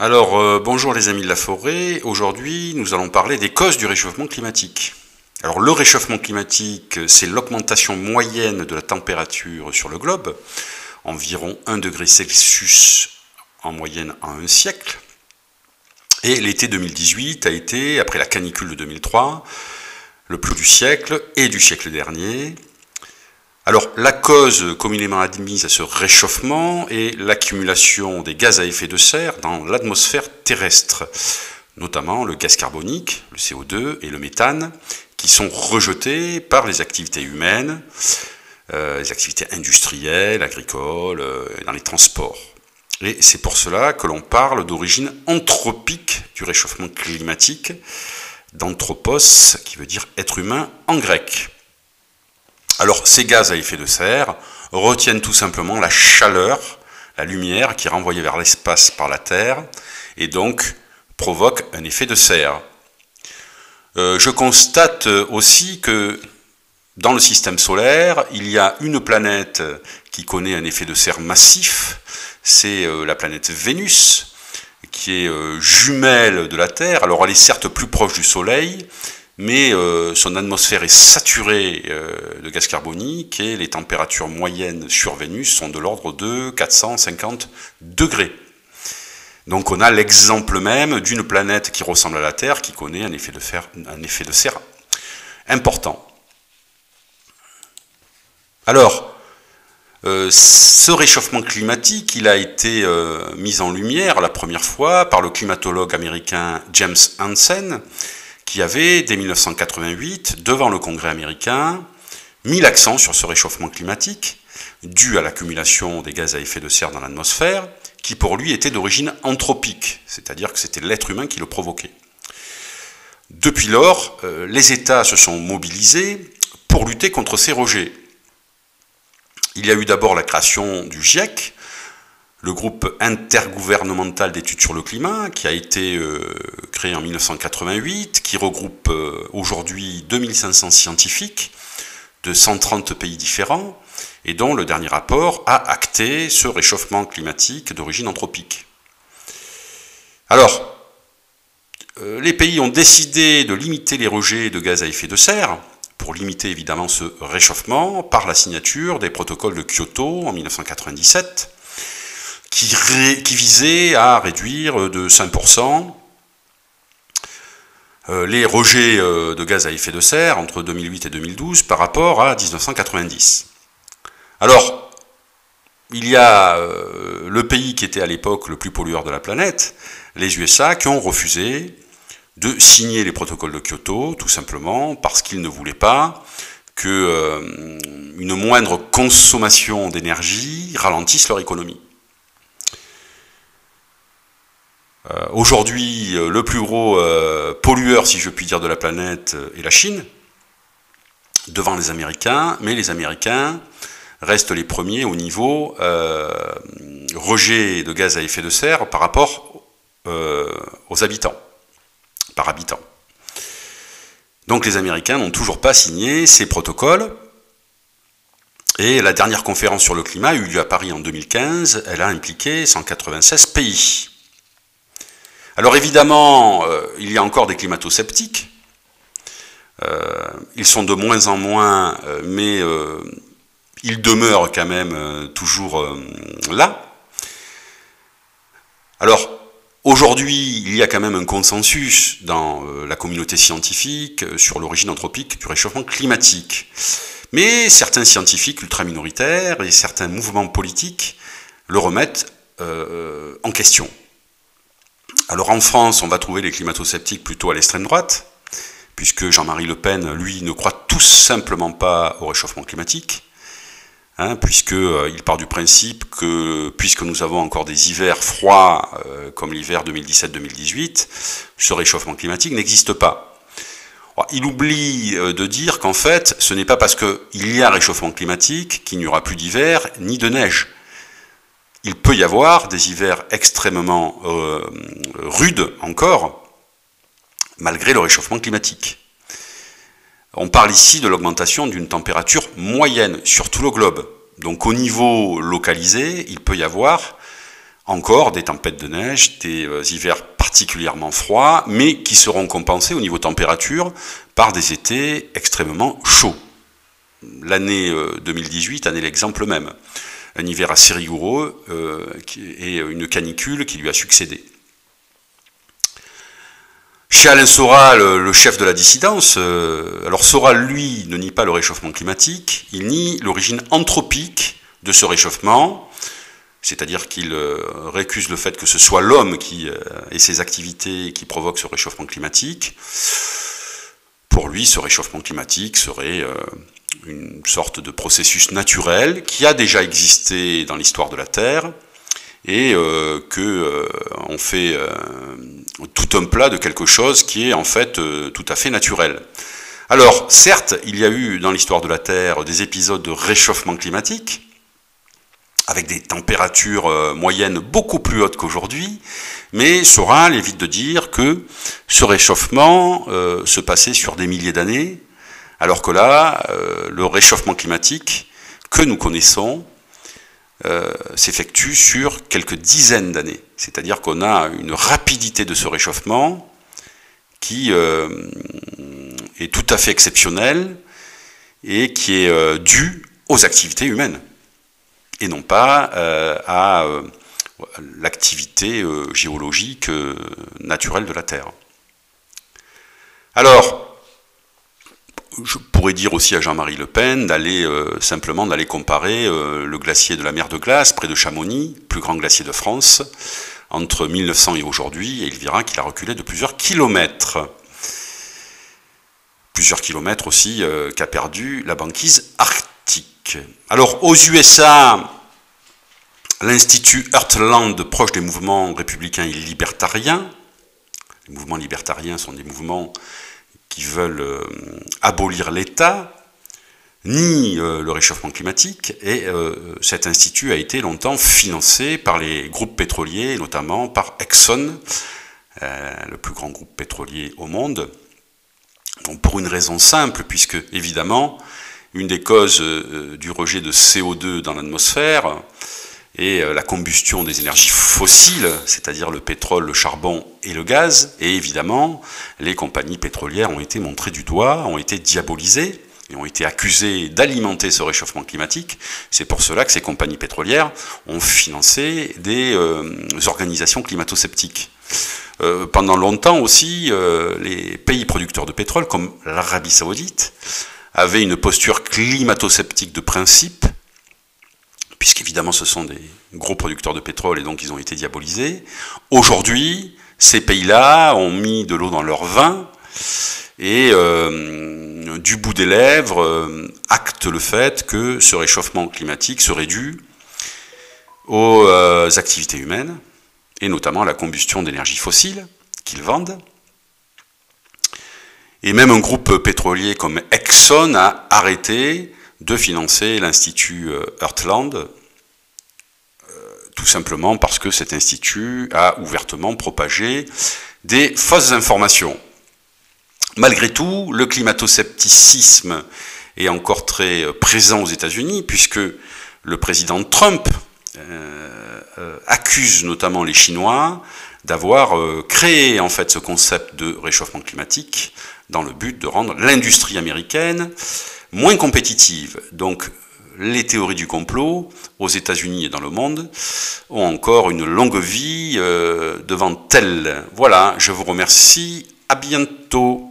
Bonjour les amis de la forêt. Aujourd'hui, nous allons parler des causes du réchauffement climatique. Alors, le réchauffement climatique, c'est l'augmentation moyenne de la température sur le globe, environ 1 degré Celsius en moyenne en un siècle. Et l'été 2018 a été, après la canicule de 2003, le plus du siècle et du siècle dernier. Alors, la cause communément admise à ce réchauffement est l'accumulation des gaz à effet de serre dans l'atmosphère terrestre, notamment le gaz carbonique, le CO2 et le méthane, qui sont rejetés par les activités humaines, les activités industrielles, agricoles, et dans les transports. Et c'est pour cela que l'on parle d'origine anthropique du réchauffement climatique, d'anthropos, qui veut dire être humain en grec. Alors, ces gaz à effet de serre retiennent tout simplement la chaleur, la lumière qui est renvoyée vers l'espace par la Terre, et donc provoque un effet de serre. Je constate aussi que dans le système solaire, il y a une planète qui connaît un effet de serre massif, c'est la planète Vénus, qui est jumelle de la Terre. Alors elle est certes plus proche du Soleil, mais son atmosphère est saturée de gaz carbonique et les températures moyennes sur Vénus sont de l'ordre de 450 degrés. Donc on a l'exemple même d'une planète qui ressemble à la Terre qui connaît un effet de serre important. Alors, ce réchauffement climatique, il a été mis en lumière la première fois par le climatologue américain James Hansen, qui avait, dès 1988, devant le Congrès américain, mis l'accent sur ce réchauffement climatique, dû à l'accumulation des gaz à effet de serre dans l'atmosphère, qui pour lui était d'origine anthropique, c'est-à-dire que c'était l'être humain qui le provoquait. Depuis lors, les États se sont mobilisés pour lutter contre ces rejets. Il y a eu d'abord la création du GIEC, le groupe intergouvernemental d'études sur le climat, qui a été créé en 1988, qui regroupe aujourd'hui 2500 scientifiques de 130 pays différents, et dont le dernier rapport a acté ce réchauffement climatique d'origine anthropique. Alors, les pays ont décidé de limiter les rejets de gaz à effet de serre, pour limiter évidemment ce réchauffement, par la signature des protocoles de Kyoto en 1997, qui visait à réduire de 5% les rejets de gaz à effet de serre entre 2008 et 2012 par rapport à 1990. Alors, il y a le pays qui était à l'époque le plus pollueur de la planète, les USA, qui ont refusé de signer les protocoles de Kyoto, tout simplement parce qu'ils ne voulaient pas qu'une moindre consommation d'énergie ralentisse leur économie. Aujourd'hui, le plus gros pollueur, si je puis dire, de la planète est la Chine, devant les Américains, mais les Américains restent les premiers au niveau rejet de gaz à effet de serre par rapport aux habitants, par habitant. Donc les Américains n'ont toujours pas signé ces protocoles, et la dernière conférence sur le climat eut lieu à Paris en 2015, elle a impliqué 196 pays. Alors évidemment, il y a encore des climato-sceptiques, ils sont de moins en moins, mais ils demeurent quand même toujours là. Alors, aujourd'hui, il y a quand même un consensus dans la communauté scientifique sur l'origine anthropique du réchauffement climatique. Mais certains scientifiques ultra-minoritaires et certains mouvements politiques le remettent en question. Alors en France, on va trouver les climato-sceptiques plutôt à l'extrême droite, puisque Jean-Marie Le Pen, lui, ne croit tout simplement pas au réchauffement climatique, puisqu'il part du principe que, puisque nous avons encore des hivers froids, comme l'hiver 2017-2018, ce réchauffement climatique n'existe pas. Alors, il oublie de dire qu'en fait, ce n'est pas parce qu'il y a un réchauffement climatique qu'il n'y aura plus d'hiver ni de neige. Il peut y avoir des hivers extrêmement rudes encore, malgré le réchauffement climatique. On parle ici de l'augmentation d'une température moyenne sur tout le globe. Donc au niveau localisé, il peut y avoir encore des tempêtes de neige, des hivers particulièrement froids, mais qui seront compensés au niveau température par des étés extrêmement chauds. L'année 2018 en est l'exemple même. Un hiver assez rigoureux et une canicule qui lui a succédé. Chez Alain Soral, le chef de la dissidence, alors Soral, lui, ne nie pas le réchauffement climatique, il nie l'origine anthropique de ce réchauffement, c'est-à-dire qu'il récuse le fait que ce soit l'homme et ses activités qui provoquent ce réchauffement climatique. Pour lui, ce réchauffement climatique serait une sorte de processus naturel qui a déjà existé dans l'histoire de la Terre et on fait tout un plat de quelque chose qui est en fait tout à fait naturel. Alors, certes, il y a eu dans l'histoire de la Terre des épisodes de réchauffement climatique, avec des températures moyennes beaucoup plus hautes qu'aujourd'hui, mais Soral évite de dire que ce réchauffement se passait sur des milliers d'années, alors que là, le réchauffement climatique que nous connaissons s'effectue sur quelques dizaines d'années. C'est-à-dire qu'on a une rapidité de ce réchauffement qui est tout à fait exceptionnelle et qui est due aux activités humaines et non pas à l'activité géologique naturelle de la Terre. Alors, je pourrais dire aussi à Jean-Marie Le Pen d'aller simplement d'aller comparer le glacier de la mer de Glace près de Chamonix, plus grand glacier de France, entre 1900 et aujourd'hui, et il verra qu'il a reculé de plusieurs kilomètres. Plusieurs kilomètres aussi qu'a perdu la banquise arctique. Alors aux USA, l'Institut Heartland, proche des mouvements républicains et libertariens, les mouvements libertariens sont des mouvements qui veulent abolir l'État, nie le réchauffement climatique, et cet institut a été longtemps financé par les groupes pétroliers, notamment par Exxon, le plus grand groupe pétrolier au monde. Donc pour une raison simple, puisque évidemment, une des causes du rejet de CO2 dans l'atmosphère est la combustion des énergies fossiles, c'est-à-dire le pétrole, le charbon et le gaz, et évidemment, les compagnies pétrolières ont été montrées du doigt, ont été diabolisées, et ont été accusées d'alimenter ce réchauffement climatique. C'est pour cela que ces compagnies pétrolières ont financé des organisations climato-sceptiques. Pendant longtemps aussi, les pays producteurs de pétrole, comme l'Arabie Saoudite, avaient une posture climato-sceptique de principe, puisqu'évidemment ce sont des gros producteurs de pétrole et donc ils ont été diabolisés. Aujourd'hui, ces pays-là ont mis de l'eau dans leur vin et du bout des lèvres actent le fait que ce réchauffement climatique serait dû aux activités humaines, et notamment à la combustion d'énergie fossile qu'ils vendent. Et même un groupe pétrolier comme Exxon a arrêté de financer l'Institut Heartland, tout simplement parce que cet institut a ouvertement propagé des fausses informations. Malgré tout, le climato-scepticisme est encore très présent aux États-Unis, puisque le président Trump accuse notamment les Chinois d'avoir créé en fait ce concept de réchauffement climatique dans le but de rendre l'industrie américaine moins compétitive. Donc les théories du complot aux États-Unis et dans le monde ont encore une longue vie devant elles. Voilà, je vous remercie, à bientôt.